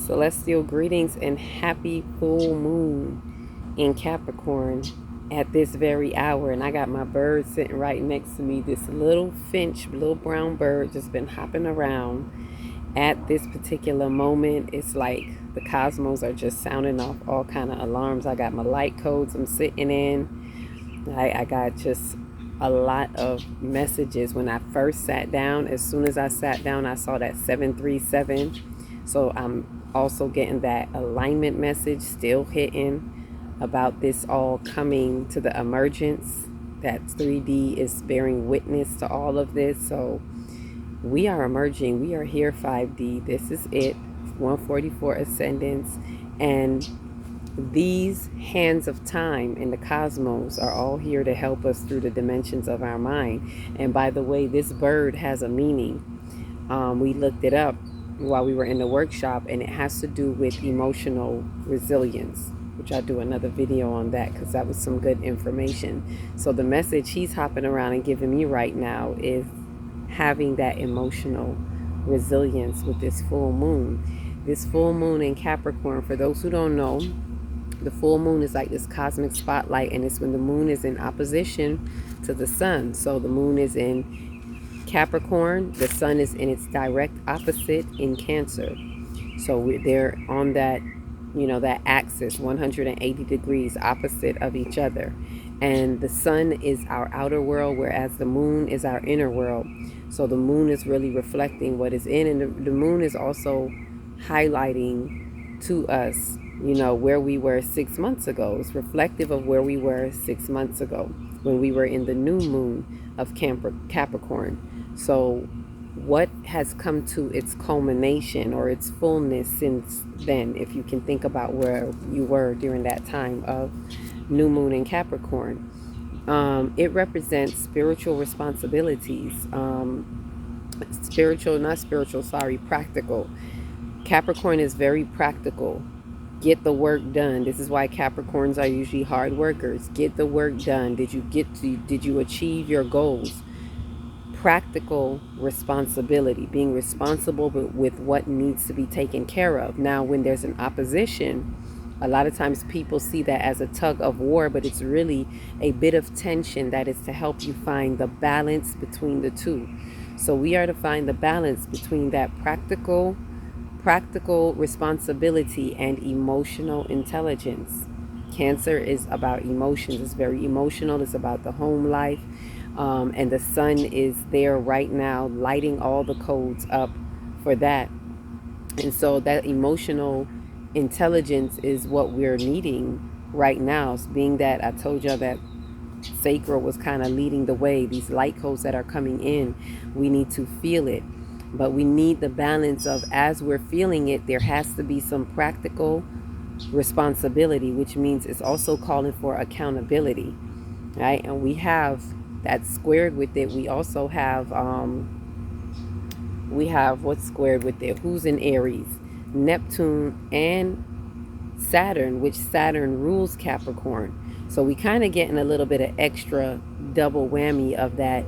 Celestial greetings and happy full moon in Capricorn at this very hour. And I got my bird sitting right next to me. This little finch, little brown bird, just been hopping around at this particular moment. It's like the cosmos are just sounding off all kind of alarms. I got my light codes I'm sitting in. I got just a lot of messages when I first sat down. As soon as I sat down, I saw that 737. So I'm also getting that alignment message still hitting about this all coming to the emergence. That 3D is bearing witness to all of this. So we are emerging. We are here, 5D. This is it. 144 ascendants. And these hands of time in the cosmos are all here to help us through the dimensions of our mind. And by the way, this bird has a meaning. We looked it up while we were in the workshop, and it has to do with emotional resilience, which I'll do another video on that because that was some good information. So the message he's hopping around and giving me right now is having that emotional resilience with this full moon. This full moon in Capricorn, for those who don't know, the full moon is like this cosmic spotlight, and it's when the moon is in opposition to the sun. So the moon is in Capricorn, the sun is in its direct opposite in Cancer. So they're on that, that axis, 180 degrees opposite of each other. And the sun is our outer world, whereas the moon is our inner world. So the moon is really reflecting what is in, and the moon is also highlighting to us, where we were 6 months ago. It's reflective of where we were 6 months ago when we were in the new moon of Capricorn. So what has come to its culmination or its fullness since then, if you can think about where you were during that time of new moon in Capricorn? It represents spiritual responsibilities, practical. Capricorn is very practical. Get the work done. This is why Capricorns are usually hard workers. Get the work done. Did you achieve your goals? Practical responsibility, being responsible with what needs to be taken care of. Now, when there's an opposition, a lot of times people see that as a tug of war, but it's really a bit of tension that is to help you find the balance between the two. So we are to find the balance between that practical responsibility and emotional intelligence. Cancer is about emotions. It's very emotional. It's about the home life. And the sun is there right now lighting all the codes up for that. And so that emotional intelligence is what we're needing right now. Being that I told y'all that sacral was kind of leading the way, these light codes that are coming in, we need to feel it. But we need the balance of, as we're feeling it, there has to be some practical responsibility, which means it's also calling for accountability, right? And we have that squared with it. We also have what's squared with it? Who's in Aries? Neptune and Saturn, which Saturn rules Capricorn. So we kind of getting a little bit of extra double whammy of that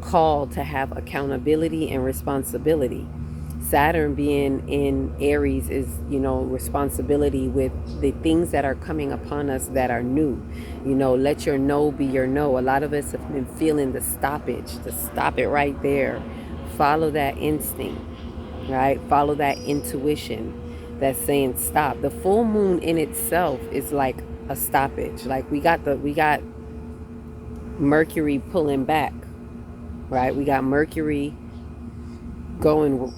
call to have accountability and responsibility. Saturn being in Aries is, responsibility with the things that are coming upon us that are new. Let your no be your no. A lot of us have been feeling the stoppage, to stop it right there. Follow that instinct, right? Follow that intuition that's saying stop. The full moon in itself is like a stoppage. Like we got Mercury pulling back, right? We got Mercury going,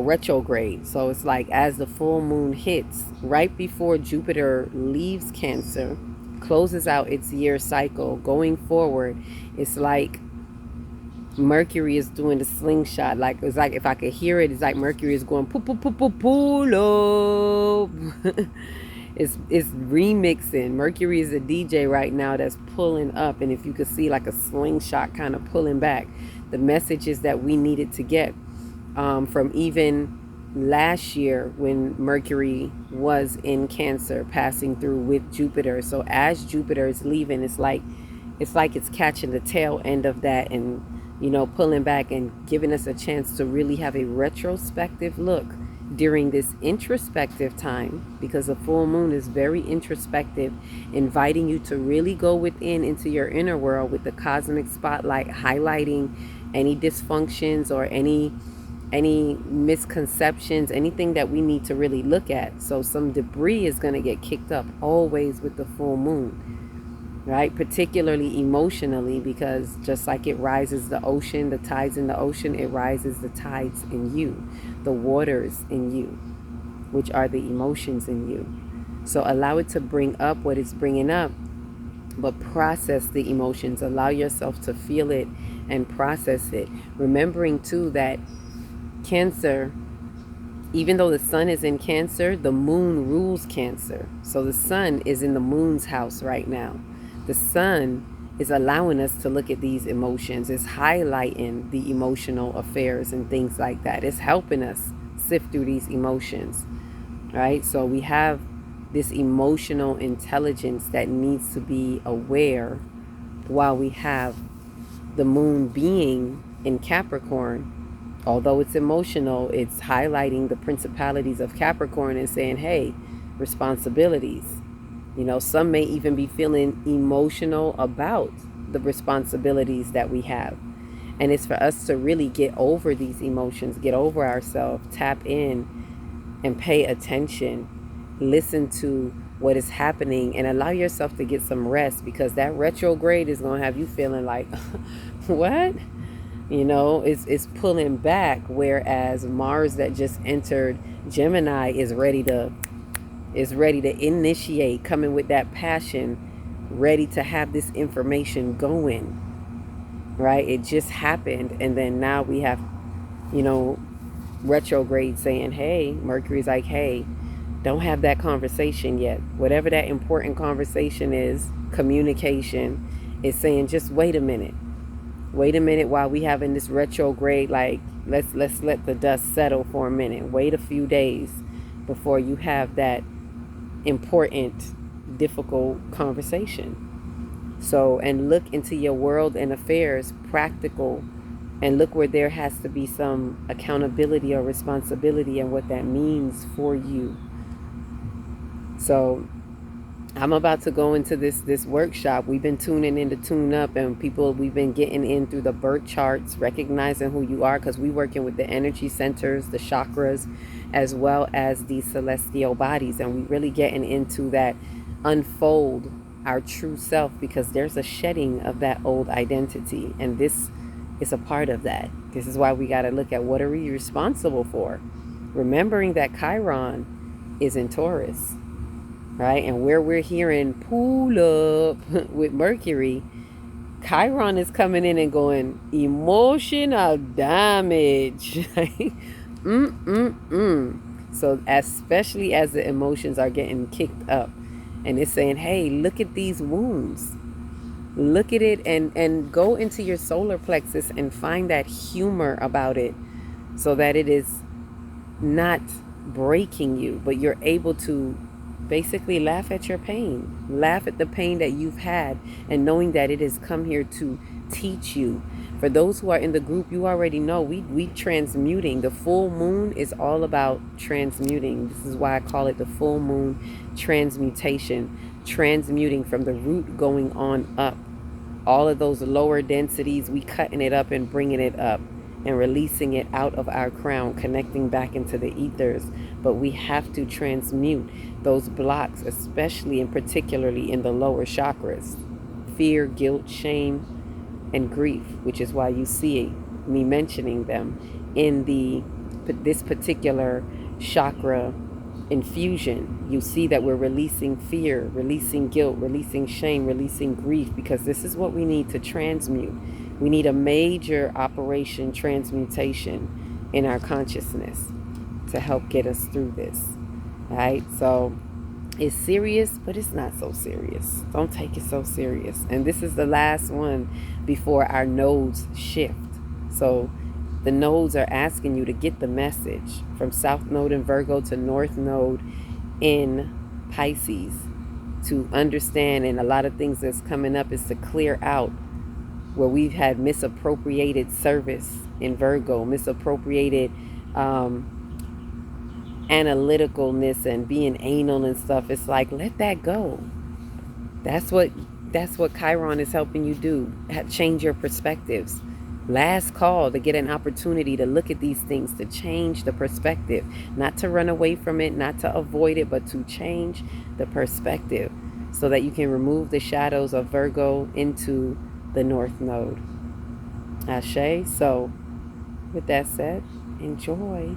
retrograde. So it's like as the full moon hits, right before Jupiter leaves Cancer, closes out its year cycle, going forward, it's like Mercury is doing the slingshot. Like, it's like, if I could hear it, it's like Mercury is going pull up. It's remixing. Mercury is a DJ right now that's pulling up, and if you could see like a slingshot kind of pulling back, the messages that we needed to get from even last year when Mercury was in Cancer, passing through with Jupiter. So as Jupiter is leaving, it's like it's catching the tail end of that and pulling back and giving us a chance to really have a retrospective look during this introspective time, because the full moon is very introspective, inviting you to really go within into your inner world with the cosmic spotlight, highlighting any dysfunctions or any misconceptions, anything that we need to really look at. So some debris is going to get kicked up always with the full moon, right? Particularly emotionally, because just like it rises the ocean, the tides in the ocean, it rises the tides in you, the waters in you, which are the emotions in you. So allow it to bring up what it's bringing up, but process the emotions. Allow yourself to feel it and process it. Remembering too that Cancer, even though the sun is in Cancer, the moon rules Cancer. So the sun is in the moon's house right now. The sun is allowing us to look at these emotions. It's highlighting the emotional affairs and things like that. It's helping us sift through these emotions, right? So we have this emotional intelligence that needs to be aware while we have the moon being in Capricorn. Although it's emotional, it's highlighting the principalities of Capricorn and saying, hey, responsibilities. You know, some may even be feeling emotional about the responsibilities that we have. And it's for us to really get over these emotions, get over ourselves, tap in and pay attention, listen to what is happening, and allow yourself to get some rest, because that retrograde is going to have you feeling like, what? You know, it's pulling back, whereas Mars that just entered Gemini is ready to initiate, coming with that passion, ready to have this information going, right? It just happened, and then now we have, you know, retrograde saying, hey, Mercury's like, hey, don't have that conversation yet. Whatever that important conversation is, communication, is saying, just wait a minute while we having this retrograde. Like, let's let the dust settle for a minute. Wait a few days before you have that important, difficult conversation. So, and look into your world and affairs, practical, and look where there has to be some accountability or responsibility and what that means for you. So I'm about to go into this workshop. We've been tuning in to tune up, and we've been getting in through the birth charts, recognizing who you are, because we're working with the energy centers, the chakras, as well as the celestial bodies. And we really getting into that unfold our true self, because there's a shedding of that old identity. And this is a part of that. This is why we got to look at what are we responsible for. Remembering that Chiron is in Taurus, right? And where we're hearing pull up with Mercury, Chiron is coming in and going emotional damage. So especially as the emotions are getting kicked up, and it's saying, hey, look at these wounds. Look at it, and go into your solar plexus and find that humor about it, so that it is not breaking you, but you're able to basically laugh at your pain, laugh at the pain that you've had, and knowing that it has come here to teach you. For those who are in the group, you already know we transmuting. The full moon is all about transmuting. This is why I call it the full moon transmutation, transmuting from the root going on up. All of those lower densities, we cutting it up and bringing it up and releasing it out of our crown, connecting back into the ethers. But we have to transmute those blocks, especially and particularly in the lower chakras: fear, guilt, shame, and grief, which is why you see me mentioning them in this particular chakra infusion. You see that we're releasing fear, releasing guilt, releasing shame, releasing grief, because this is what we need to transmute. We need a major operation transmutation in our consciousness to help get us through this, right? So it's serious, but it's not so serious. Don't take it so serious. And this is the last one before our nodes shift. So the nodes are asking you to get the message from South Node in Virgo to North Node in Pisces, to understand. And a lot of things that's coming up is to clear out where we've had misappropriated service in Virgo, misappropriated analyticalness and being anal and stuff. It's like, let that go. That's what Chiron is helping you do. Change your perspectives. Last call to get an opportunity to look at these things, to change the perspective, not to run away from it, not to avoid it, but to change the perspective so that you can remove the shadows of Virgo into the North Node. Ashe. So with that said, enjoy.